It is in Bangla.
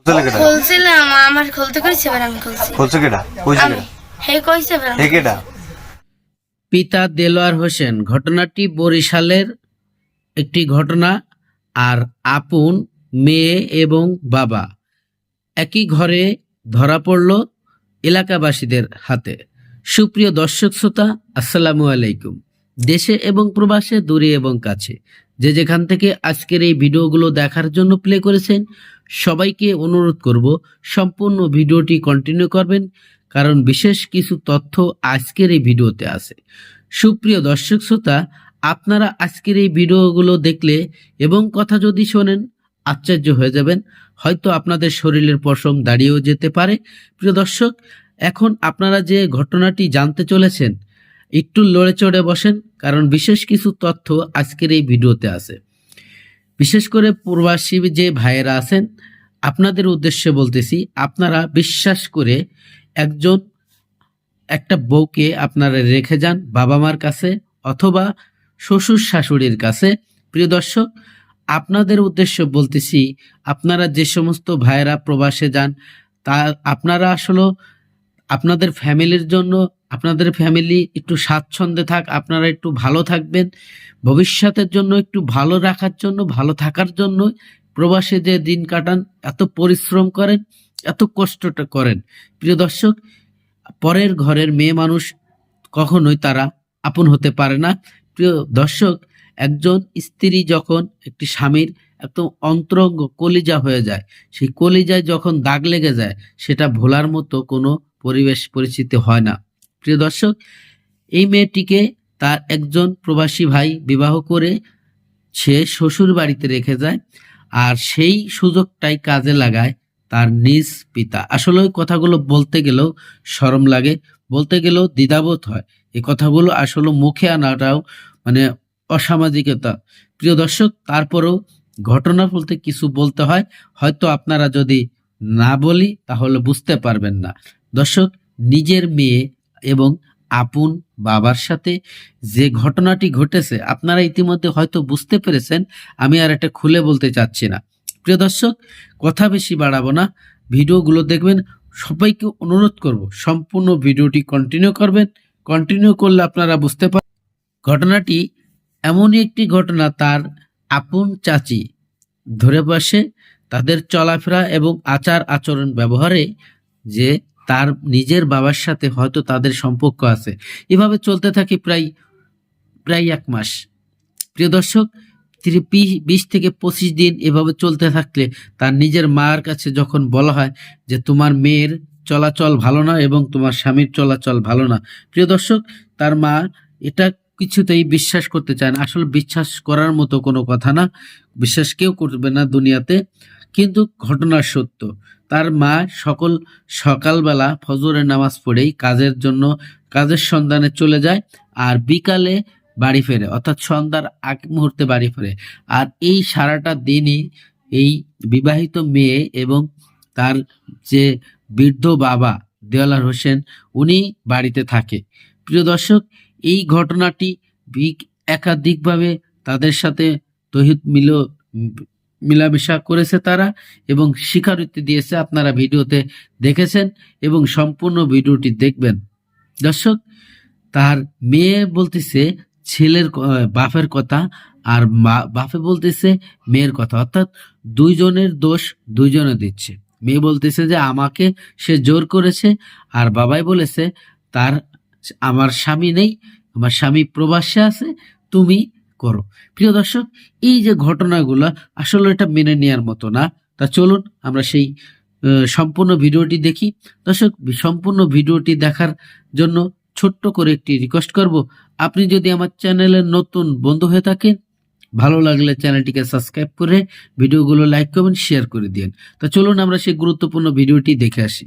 খুলছিলে কেডা? খুলছিলাম, আমার খুলতে কইছে, এবার আমি খুলছি। খুলছে কেডা? কইছে আমি কেডা? হে কইছে, এবার আমি হে কেডা? পিতা দেলোয়ার হোসেন। ঘটনাটি বরিশালের একটি ঘটনা। আর আপন মেয়ে এবং বাবা একই ঘরে ধরা পড়ল এলাকাবাসীদের হাতে। সুপ্রিয় দর্শক শ্রোতা, আসসালামু আলাইকুম। দেশে এবং প্রবাসে, দূরে এবং কাছে, যে যেখান থেকে আজকের এই ভিডিওগুলো দেখার জন্য প্লে করেছেন, সবাইকে অনুরোধ করব সম্পূর্ণ ভিডিওটি কন্টিনিউ করবেন, কারণ বিশেষ কিছু তথ্য আজকের এই ভিডিওতে আছে। সুপ্রিয় দর্শক শ্রোতা, আপনারা আজকের এই ভিডিওগুলো দেখলে এবং কথা যদি শোনেন, আশ্চর্য হয়ে যাবেন। হয়তো আপনাদের শরীরের পশম দাঁড়িয়েও যেতে পারে। প্রিয় দর্শক, এখন আপনারা যে ঘটনাটি জানতে চলেছেন, একটু লড়ে চড়ে বসেন, কারণ বিশেষ কিছু তথ্য আজকের এই ভিডিওতে আছে। বিশেষ করে প্রবাসী যে ভাইয়েরা আছেন, আপনাদের উদ্দেশ্যে বলতেছি, আপনারা বিশ্বাস করে একটা বউকে আপনারা রেখে যান বাবা মার কাছে অথবা শ্বশুর শাশুড়ির কাছে। প্রিয় দর্শক, আপনাদের উদ্দেশ্য বলতেছি, আপনারা যে সমস্ত ভাইয়েরা প্রবাসে যান, তা আপনারা আসলে আপনাদের ফ্যামিলির জন্য, আপনাদের ফ্যামিলি একটু স্বাচ্ছন্দ্যে থাক, আপনারা একটু ভালো থাকবেন, ভবিষ্যতের জন্য একটু ভালো রাখার জন্য, ভালো থাকার জন্য প্রবাসে যে দিন কাটান, এত পরিশ্রম করেন, এত কষ্টটা করেন। প্রিয় দর্শক, পরের ঘরের মেয়ে মানুষ কখনোই তারা আপন হতে পারে না। প্রিয় দর্শক, একজন স্ত্রী যখন একটি স্বামীর এত অন্তরঙ্গ কলিজা হয়ে যায়, সেই কলিজায় যখন দাগ লেগে যায়, সেটা ভোলার মতো কোনো পরিবেশ পরিস্থিতি হয় না। প্রিয় দর্শক, এই মেয়েটিকে তার একজন প্রবাসী ভাই বিবাহ করে সে শ্বশুর বাড়িতে রেখে যায়, আর সেই সুযোগটাই কাজে লাগায় তার নিজ পিতা। আসলে ওই কথাগুলো বলতে গেলেও শরম লাগে, বলতে গেলেও দ্বিধাবোধ হয়। এই কথাগুলো আসলে মুখে আনাটাও মানে অসামাজিকতা। প্রিয় দর্শক, তারপরেও ঘটনা বলতে কিছু বলতে হয়, হয়তো আপনারা যদি না বলি তাহলে বুঝতে পারবেন না। দর্শক, নিজের মেয়ে এবং আপন বাবার সাথে যে ঘটনাটি ঘটেছে, আপনারা ইতিমধ্যে হয়তো বুঝতে পেরেছেন, আমি আর এটা খুলে বলতে চাচ্ছি না। প্রিয় দর্শক, কথা বেশি বাড়াবো না, ভিডিওগুলো দেখবেন। সবাইকে অনুরোধ করব সম্পূর্ণ ভিডিওটি কন্টিনিউ করবেন। কন্টিনিউ করলে আপনারা বুঝতে পারবেন ঘটনাটি এমনই একটি ঘটনা, তার আপন চাচি ধরে বসে তাদের চলাফেরা এবং আচার আচরণ ব্যবহারে যে তার নিজের বাবার সাথে হয়তো তাদের সম্পর্ক আছে। এভাবে চলতে থাকে প্রায় প্রায় 1 মাস। প্রিয় দর্শক, 20 থেকে 25 দিন এভাবে চলতে থাকলে তার নিজের মার কাছে যখন বলা হয় যে তোমার মেয়ের চলাচল ভালো না এবং তোমার স্বামীর চলাচল ভালো না, প্রিয় দর্শক, তার মা এটা কিছুতেই বিশ্বাস করতে চায় না। আসলে বিশ্বাস করার মতো কোনো কথা না, বিশ্বাস কেউ করবে না দুনিয়াতে, কিন্তু ঘটনা সত্য। তার মা সকালবেলা ফজরের নামাজ পড়েই কাজের সন্ধানে চলে যায়, আর বিকালে বাড়ি ফেরে, অর্থাৎ সন্ধ্যার আগ মুহূর্তে বাড়ি ফেরে। আর এই সারাটা দিনই এই বিবাহিত মেয়ে এবং তার যে বৃদ্ধ বাবা দেওয়ালার হোসেন, উনি বাড়িতে থাকে। প্রিয় দর্শক, এই ঘটনাটি একাধিকভাবে তাদের সাথে মিলামেশা করেছে তারা এবং স্বীকারোক্তি দিয়েছে। আপনারা ভিডিওতে দেখেছেন এবং সম্পূর্ণ ভিডিওটি দেখবেন। দর্শক, তার মেয়ে বলতেছে বাপের কথা, আর বাপে বলতেছে মেয়ের কথা, অর্থাৎ দুইজনের দোষ দুইজনে দিচ্ছে। মেয়ে বলতেছে যে আমাকে সে জোর করেছে, আর বাবাই বলেছে আমার স্বামী নেই, আমার স্বামী প্রবাসে আছে, তুমি করো। প্রিয় দর্শক, এই যে ঘটনাগুলো আসলে এটা মেনে নেওয়ার মতো না। তা চলুন আমরা সেই সম্পূর্ণ ভিডিওটি দেখি। দর্শক, সম্পূর্ণ ভিডিওটি দেখার জন্য ছোট্ট করে একটি রিকোয়েস্ট করব, আপনি যদি আমার চ্যানেলের নতুন বন্ধু হয়ে থাকেন, ভালো লাগলে চ্যানেলটিকে সাবস্ক্রাইব করে ভিডিওগুলো লাইক করবেন, শেয়ার করে দিন। তা চলুন আমরা সেই গুরুত্বপূর্ণ ভিডিওটি দেখে আসি।